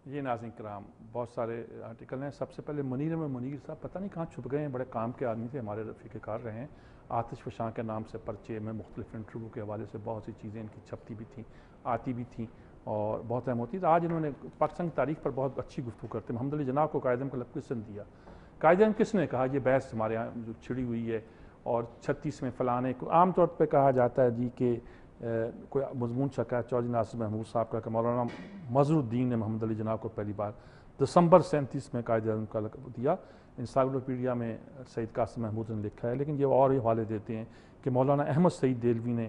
یہ ناظرین کرام بہت سارے آرٹیکل ہیں. سب سے پہلے منیر میں منیر صاحب پتہ نہیں کہاں چھپ گئے ہیں. بڑے کام کے آدمی تھے, ہمارے رفیق کار رہے ہیں. آتش فشاں کے نام سے پرچے میں مختلف انٹرویو کے حوالے سے بہت سی چیزیں ان کی چھپتی بھی تھیں, آتی بھی تھیں اور بہت اہم ہوتی. آج انہوں نے پاکستان کی تاریخ پر بہت اچھی گفتگو کرتے ہیں. محمد علی جناح کو قائد اعظم کا لقب کس نے دیا؟ قائد اعظم کس نے کہا؟ یہ بحث ہمارے یہاں جو چھڑی ہوئی ہے. اور 36 میں فلانے کو عام طور پہ کہا جاتا ہے جی کہ کوئی مضمون چھکا ہے چودھری ناصر محمود صاحب کا کہ مولانا مظہر الدین نے محمد علی جناح کو پہلی بار دسمبر 37 میں قائد اعظم کا لقب دیا. انسائکلوپیڈیا میں سید قاسم محمود نے لکھا ہے, لیکن یہ اور حوالے دیتے ہیں کہ مولانا احمد سعید دہلوی نے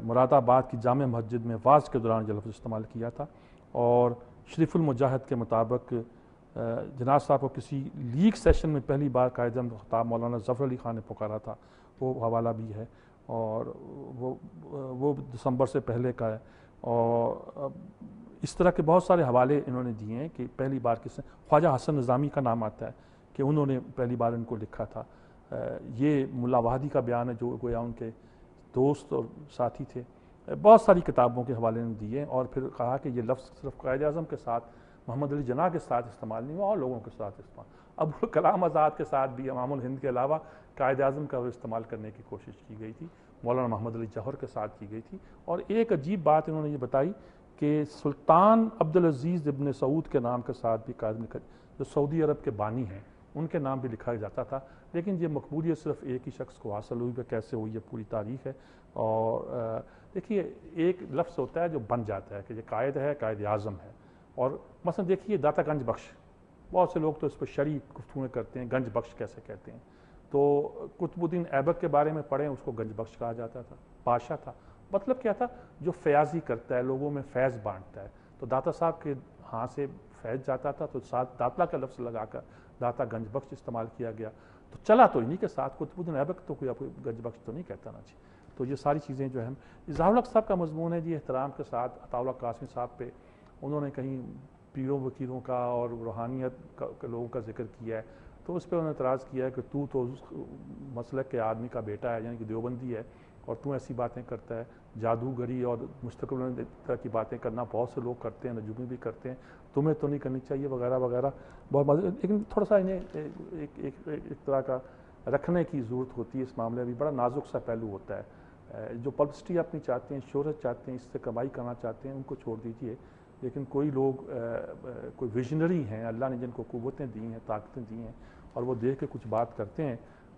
مراد آباد کی جامع مسجد میں واز کے دوران یہ لفظ استعمال کیا تھا. اور شریف المجاہد کے مطابق جناح صاحب کو کسی لیگ سیشن میں پہلی بار قائد اعظم کا خطاب مولانا ظفر علی خان نے پکارا تھا, وہ حوالہ بھی ہے اور وہ دسمبر سے پہلے کا ہے. اور اس طرح کے بہت سارے حوالے انہوں نے دیے ہیں کہ پہلی بار کس نے. خواجہ حسن نظامی کا نام آتا ہے کہ انہوں نے پہلی بار ان کو لکھا تھا. یہ ملا وحدی کا بیان ہے جو گویا ان کے دوست اور ساتھی تھے. بہت ساری کتابوں کے حوالے نے دیے اور پھر کہا کہ یہ لفظ صرف قائد اعظم کے ساتھ محمد علی جناح کے ساتھ استعمال نہیں ہوا اور لوگوں کے ساتھ استعمال. ابوالکلام آزاد کے ساتھ بھی امام الہند کے علاوہ قائد اعظم کا استعمال کرنے کی کوشش کی گئی تھی. مولانا محمد علی جوہر کے ساتھ کی گئی تھی. اور ایک عجیب بات انہوں نے یہ بتائی کہ سلطان عبدالعزیز ابن سعود کے نام کے ساتھ بھی قائد لکھا, جو سعودی عرب کے بانی ہیں ان کے نام بھی لکھا جاتا تھا. لیکن یہ مقبولیت صرف ایک ہی شخص کو حاصل ہوئی, کیسے ہوئی یہ پوری تاریخ ہے. اور دیکھیے ایک لفظ ہوتا ہے جو بن جاتا ہے کہ یہ قائد ہے, قائد اعظم ہے. اور مثلا دیکھیے داتا گنج بخش, بہت سے لوگ تو اس پہ شرعی گفتگویں کرتے ہیں گنج بخش کیسے کہتے ہیں. تو قطب الدین ایبک کے بارے میں پڑھیں, اس کو گنج بخش کہا جاتا تھا. بادشاہ تھا, مطلب کیا تھا؟ جو فیاضی کرتا ہے, لوگوں میں فیض بانٹتا ہے. تو داتا صاحب کے ہاں سے فیض جاتا تھا تو ساتھ داتا کا لفظ لگا کر داتا گنج بخش استعمال کیا گیا. تو چلا تو انہی کے ساتھ. قطب الدین ایبک تو کوئی گنج بخش تو نہیں کہتا نا جی. تو یہ ساری چیزیں جو ہیں. اظہار الحق صاحب کا مضمون ہے جی احترام کے ساتھ عطا اللہ قاسمی صاحب پہ انہوں نے کہیں پیروں وکیلوں کا اور روحانیت کے لوگوں کا ذکر کیا ہے. تو اس پہ انہوں نے اعتراض کیا ہے کہ تو مسلک کے آدمی کا بیٹا ہے, یعنی کہ دیوبندی ہے, اور تو ایسی باتیں کرتا ہے. جادوگری اور مستقبل طرح کی باتیں کرنا بہت سے لوگ کرتے ہیں, نجومی بھی کرتے ہیں, تمہیں تو نہیں کرنی چاہیے وغیرہ وغیرہ. بہت مزے, لیکن تھوڑا سا انہیں ایک طرح کا رکھنے کی ضرورت ہوتی ہے. اس معاملے میں بڑا نازک سا پہلو ہوتا ہے. جو پبلسٹی اپنی چاہتے ہیں, شہرت چاہتے ہیں, اس سے کمائی کرنا چاہتے ہیں, ان کو چھوڑ دیجیے. لیکن کوئی لوگ کوئی ویژنری ہیں, اللہ نے جن کو قوتیں دی ہیں, طاقتیں دی ہیں, اور وہ دیکھ کے کچھ بات کرتے ہیں,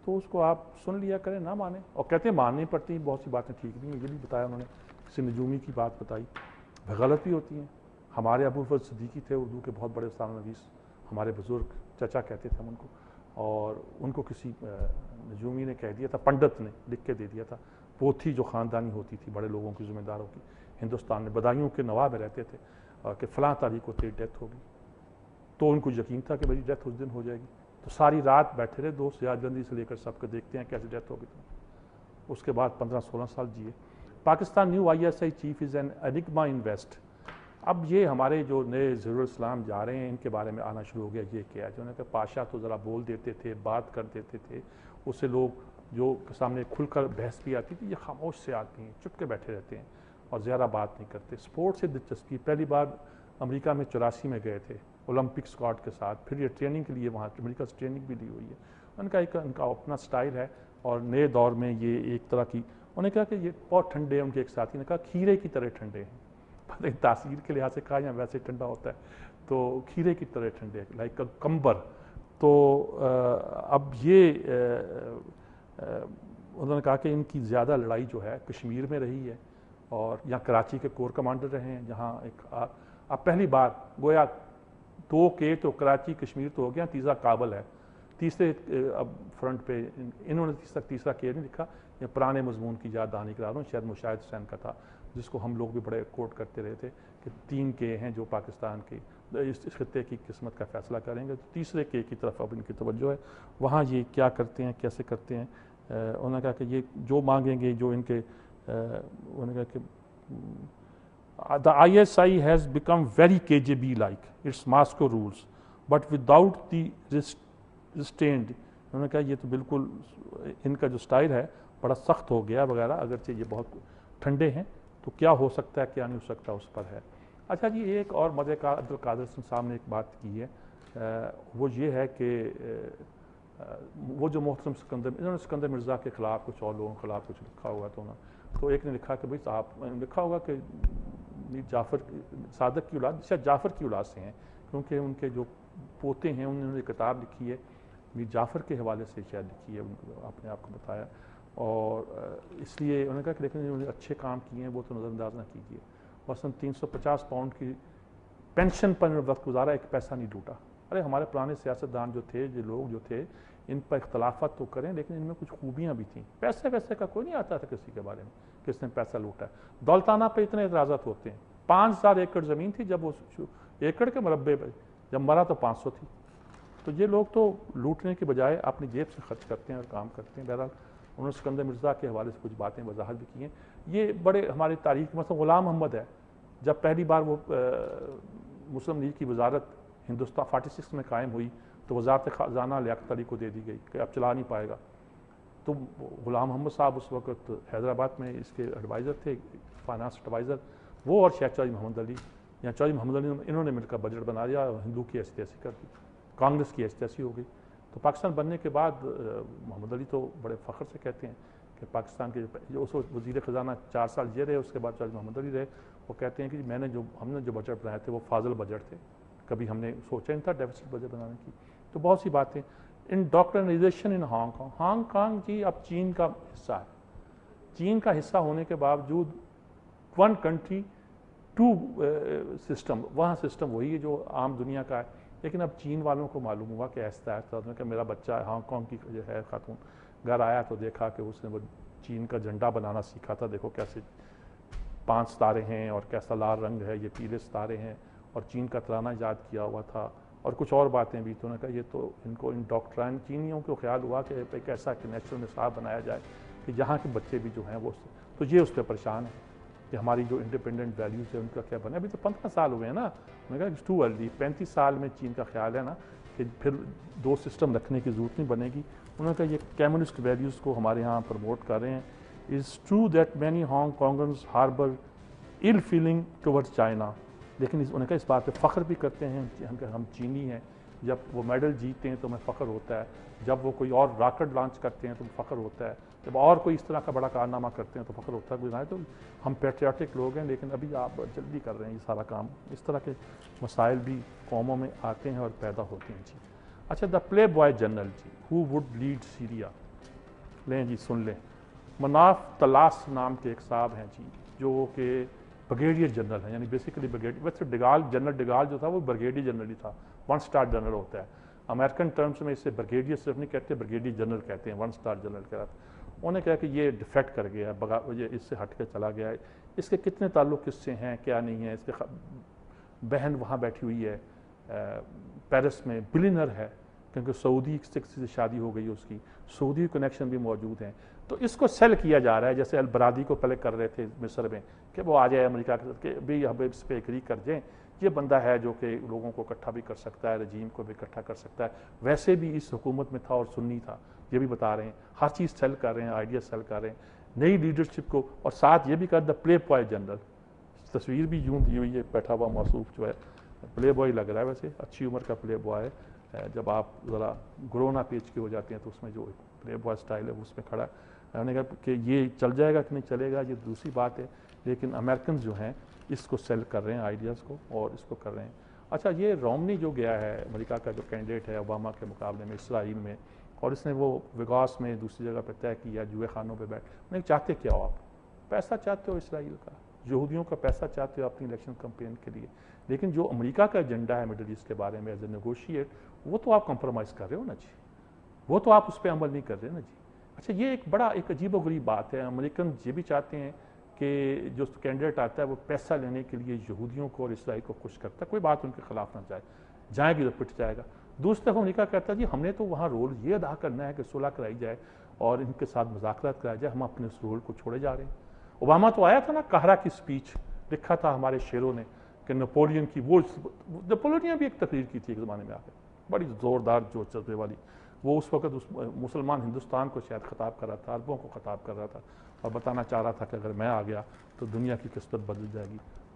تو اس کو آپ سن لیا کریں, نہ مانیں. اور کہتے ہیں ماننی پڑتی ہیں, بہت سی باتیں ٹھیک بھی ہیں, یہ بھی بتایا انہوں نے. کسی نجومی کی بات بتائی, غلط بھی ہوتی ہیں. ہمارے ابو الفضل صدیقی تھے اردو کے بہت بڑے استاد نویس, ہمارے بزرگ چچا کہتے تھے ہم ان کو, اور ان کو کسی نجومی نے کہہ دیا تھا, پنڈت نے لکھ کے دے دیا تھا. وہ تھی جو خاندانی ہوتی تھی, بڑے لوگوں کی, ذمہ داروں کی. ہندوستان میں بدایوں کے نواب رہتے تھے کہ فلاں تاریخ کو تیری ڈیتھ ہوگی. تو ان کو یقین تھا کہ میری ڈیتھ اس دن ہو جائے گی. تو ساری رات بیٹھے رہے, دوست سیاج گندی سے لے کر سب کو دیکھتے ہیں کیسے ڈیتھ ہوگی. اس کے بعد 15-16 سال جیے. Pakistan new ISI chief is an enigma in West. اب یہ ہمارے جو نئے ظہور الاسلام جا رہے ہیں, ان کے بارے میں آنا شروع ہو گیا. یہ کیا ہے جو انہوں نے کہا پاشا تو ذرا بول دیتے تھے, بات کر دیتے تھے, اس سے لوگ جو سامنے کھل کر بحث بھی آتی تھی. یہ خاموش سے آتی ہیں, چپ کے بیٹھے رہتے ہیں اور زیادہ بات نہیں کرتے. سپورٹ سے دلچسپی, پہلی بار امریکہ میں 84 میں گئے تھے اولمپک اسکواڈ کے ساتھ. پھر یہ ٹریننگ کے لیے وہاں امریکہ سے ٹریننگ بھی لی ہوئی ہے. ان کا اپنا سٹائل ہے, اور نئے دور میں یہ ایک طرح کی. انہوں نے کہا کہ یہ بہت ٹھنڈے ہیں. ان کے ایک ساتھی نے کہا کھیرے کی طرح ٹھنڈے ہیں. پتہ نہیں تاثیر کے لحاظ سے کہا یا ویسے ٹھنڈا ہوتا ہے, تو کھیرے کی طرح ٹھنڈے, لائک کمبر. تو اب یہ انہوں نے کہا کہ ان کی زیادہ لڑائی جو ہے کشمیر میں رہی ہے, اور یہاں کراچی کے کور کمانڈر رہے ہیں, جہاں ایک اب پہلی بار گویا 2 کے تو کراچی کشمیر تو ہو گیا, تیسرا کابل ہے. تیسرے اب فرنٹ پہ انہوں نے تیسرا کے نہیں لکھا. یہ پرانے مضمون کی یاد دہانی کرا رہا ہوں, شاید مشاہد حسین کا تھا, جس کو ہم لوگ بھی بڑے کوٹ کرتے رہے تھے کہ 3 کے ہیں جو پاکستان کے اس خطے کی قسمت کا فیصلہ کریں گے. تو تیسرے کے کی طرف اب ان کی توجہ ہے. وہاں یہ کیا کرتے ہیں, کیسے کرتے ہیں. انہوں نے کہا کہ یہ جو مانگیں گے, جو ان کے انہوں نے کہا کہ the ISI has become very KGB like, its Moscow rules, but without the restraint. انہوں نے کہا یہ تو بالکل ان کا جو سٹائل ہے بڑا سخت ہو گیا وغیرہ, اگرچہ یہ بہت ٹھنڈے ہیں, تو کیا ہو سکتا ہے کیا نہیں ہو سکتا اس پر ہے. اچھا جی، ایک اور مزے کا عبدالقادر حسن صاحب نے ایک بات کی ہے، وہ یہ ہے کہ وہ جو محترم سکندر، انہوں نے سکندر مرزا کے خلاف کچھ اور لوگوں کے خلاف کچھ لکھا ہوا تو ایک نے لکھا کہ بھائی صاحب لکھا ہوگا کہ جعفر صادق کی اولاد شاید جعفر کی اولاد سے ہیں، کیونکہ ان کے جو پوتے ہیں انہوں نے کتاب لکھی ہے میر جعفر کے حوالے سے شاید لکھی ہے، اپنے آپ کو بتایا، اور اس لیے انہوں نے کہا کہ لیکن انہوں نے اچھے کام کیے ہیں وہ تو نظر انداز نہ کیجیے. مثلاً 350 پاؤنڈ کی پینشن پر وقت گزارا، ایک پیسہ نہیں لوٹا. ارے ہمارے پرانے سیاستدان جو تھے، جو لوگ جو تھے، ان پر اختلافات تو کریں لیکن ان میں کچھ خوبیاں بھی تھیں. پیسے ویسے کا کوئی نہیں آتا تھا کسی کے بارے میں کس نے پیسہ لوٹا ہے. دولتانہ پہ اتنے اعتراضات ہوتے ہیں. 5000 ایکڑ زمین تھی جب وہ ایکڑ کے مربع پہ، جب مرا تو 500 تھی. تو یہ لوگ تو لوٹنے کے بجائے اپنی جیب سے خرچ کرتے ہیں اور کام کرتے ہیں. بہرحال انہوں نے سکندر مرزا کے حوالے سے کچھ باتیں وضاحت بھی کی ہیں. یہ بڑے ہماری تاریخ، مثلا غلام محمد ہے، جب پہلی بار وہ مسلم لیگ کی وزارت ہندوستان 46 میں قائم ہوئی تو وزارت خزانہ لیاقت علی کو دے دی گئی کہ اب چلا نہیں پائے گا. تو غلام محمد صاحب اس وقت حیدرآباد میں اس کے ایڈوائزر تھے، فائنانس ایڈوائزر، وہ اور شیخ چودھری محمد علی یا چودھری محمد علی انہوں نے مل کر بجٹ بنا دیا اور ہندو کی حیثیت ایسی کر دی، کانگریس کی حیثیت ایسی ہو گئی. تو پاکستان بننے کے بعد محمد علی تو بڑے فخر سے کہتے ہیں کہ پاکستان کے جو اس وقت وزیر خزانہ 4 سال یہ رہے، اس کے بعد چودھری محمد علی رہے. وہ کہتے ہیں کہ ہم نے جو بجٹ بنائے تھے وہ فاضل بجٹ تھے، کبھی ہم نے سوچا نہیں تھا ڈیفیسٹ بجٹ بنانے کی. تو بہت سی باتیں. انڈوکٹرائنائزیشن ان ہانگ کانگ جی اب چین کا حصہ ہے. چین کا حصہ ہونے کے باوجود 1 کنٹری 2 سسٹم، وہاں سسٹم وہی ہے جو عام دنیا کا ہے. لیکن اب چین والوں کو معلوم ہوا کہ ایسا کہ میرا بچہ ہانگ کانگ کی جو ہے خاتون گھر آیا تو دیکھا کہ اس نے وہ چین کا جھنڈا بنانا سیکھا تھا. دیکھو کیسے 5 ستارے ہیں اور کیسا لال رنگ ہے، یہ پیلے ستارے ہیں، اور چین کا ترانہ یاد کیا ہوا تھا اور کچھ اور باتیں بھی. تو نے کہا یہ تو ان کو انڈوکٹرائن چینیوں کو خیال ہوا کہ ایک ایسا کہ نیشنل نصاب بنایا جائے کہ یہاں کے بچے بھی جو ہیں وہ، تو یہ اس پہ پریشان ہے کہ ہماری جو انڈیپینڈنٹ ویلیوز ہیں ان کا کیا بنے. ابھی تو 15 سال ہوئے ہیں نا. میں نے کہا اٹس ٹو ارلی. 35 سال میں چین کا خیال ہے نا کہ پھر 2 سسٹم رکھنے کی ضرورت نہیں بنے گی. انہوں نے کہا یہ کمیونسٹ ویلیوز کو ہمارے ہاں پروموٹ کر رہے ہیں. It's true that many Hong Kongers harbour ill feeling towards China. لیکن انہوں نے کہا اس بات پہ فخر بھی کرتے ہیں کہ ہم چینی ہیں. جب وہ میڈل جیتے ہیں تو ہمیں فخر ہوتا ہے، جب وہ کوئی اور راکٹ لانچ کرتے ہیں تو فخر ہوتا ہے، جب اور کوئی اس طرح کا بڑا کارنامہ کرتے ہیں تو فخر ہوتا ہے. تو ہم پیٹریاٹک لوگ ہیں، لیکن ابھی آپ جلدی کر رہے ہیں یہ سارا کام. اس طرح کے مسائل بھی قوموں میں آتے ہیں اور پیدا ہوتے ہیں. جی اچھا، دا پلے بوائے جنرل جی ہو وڈ لیڈ سیریا. لیں جی سن لیں. مناف طلاس نام کے ایک صاحب ہیں جی، جو کہ بریگیڈیئر جنرل ہیں، یعنی بیسیکلی بریگیڈیئر. ویسے جنرل ڈگال جو تھا وہ بریگیڈیئر جنرل ہی تھا. 1 سٹار جنرل ہوتا ہے امریکن ٹرمز میں. اسے بریگیڈیئر صرف نہیں کہتے، بریگیڈیئر جنرل کہتے ہیں 1 سٹار جنرل کے ساتھ. انہوں نے کہا کہ یہ ڈیفیکٹ کر گیا ہے، یہ اس سے ہٹ کے چلا گیا ہے. اس کے کتنے تعلق کس سے ہیں کیا نہیں ہے. اس کے بہن وہاں بیٹھی ہوئی ہے پیرس میں، بلینر ہے کیونکہ سعودی سے شادی ہو گئی اس کی، سعودی کنیکشن بھی موجود ہیں. تو اس کو سیل کیا جا رہا ہے جیسے البرادی کو پہلے کر رہے تھے مصر میں کہ وہ آ جائے امریکہ کے ساتھ کہ بھی ہم اس پہ ایگری کر جائیں. یہ بندہ ہے جو کہ لوگوں کو اکٹھا بھی کر سکتا ہے، رجیم کو بھی اکٹھا کر سکتا ہے. ویسے بھی اس حکومت میں تھا اور سنی تھا، یہ بھی بتا رہے ہیں. ہر چیز سیل کر رہے ہیں، آئیڈیا سیل کر رہے ہیں، نئی لیڈرشپ کو. اور ساتھ یہ بھی کر دا پلے بوائے جنرل. تصویر بھی یوں دی ہوئی ہے، بیٹھا ہوا موصوف جو ہے پلے بوائے لگ رہا ہے. ویسے اچھی عمر کا پلے بوائے ہے. جب آپ ذرا گرونا پیچ کے ہو جاتے ہیں تو اس میں جو پلے بوائے سٹائل ہے اس میں کھڑا ہے. میں نے کہا کہ یہ چل جائے گا کہ نہیں چلے گا یہ دوسری بات ہے، لیکن امریکنز جو ہیں اس کو سیل کر رہے ہیں آئیڈیاز کو اور اس کو کر رہے ہیں. اچھا، یہ رومنی جو گیا ہے امریکہ کا جو کینڈیڈیٹ ہے اوباما کے مقابلے میں اسرائیل میں، اور اس نے وہ ویگاس میں دوسری جگہ پہ طے کیا جوئے خانوں پہ بیٹھ. نہیں چاہتے کیا ہو آپ؟ پیسہ چاہتے ہو اسرائیل کا، یہودیوں کا پیسہ چاہتے ہو اپنی الیکشن کمپین کے لیے. لیکن جو امریکہ کا ایجنڈا ہے مڈل ایسٹ کے بارے میں ایز اے نیگوشیٹ، وہ تو آپ کمپرومائز کر رہے ہو نا جی، وہ تو آپ اس پہ عمل نہیں کر رہے نا جی. اچھا، یہ ایک عجیب و غریب بات ہے. امریکن یہ بھی چاہتے ہیں کہ جو کینڈیڈیٹ آتا ہے وہ پیسہ لینے کے لیے یہودیوں کو اور اسرائیل کو خوش کرتا ہے. کوئی بات ان کے خلاف نہ جائے گی تو پٹ جائے گا. دوسری طرف امریکہ کہتا ہے جی ہم نے تو وہاں رول یہ ادا کرنا ہے کہ صلح کرائی جائے اور ان کے ساتھ مذاکرات کرایا جائے. ہم اپنے اس رول کو چھوڑے جا رہے ہیں. اوباما تو آیا تھا نا، قاہرہ کی سپیچ لکھا تھا ہمارے شیروں نے کہ نپولین کی، وہ نپولین بھی ایک تقریر کی تھی ایک زمانے میں آ کے، بڑی زوردار جو چلنے والی. وہ اس وقت اس مسلمان ہندوستان کو شاید خطاب کر رہا تھا، عربوں کو خطاب کر رہا تھا اور بتانا چاہ رہا تھا کہ اگر میں آ گیا تو دنیا کی قسمت بدل جائے گی.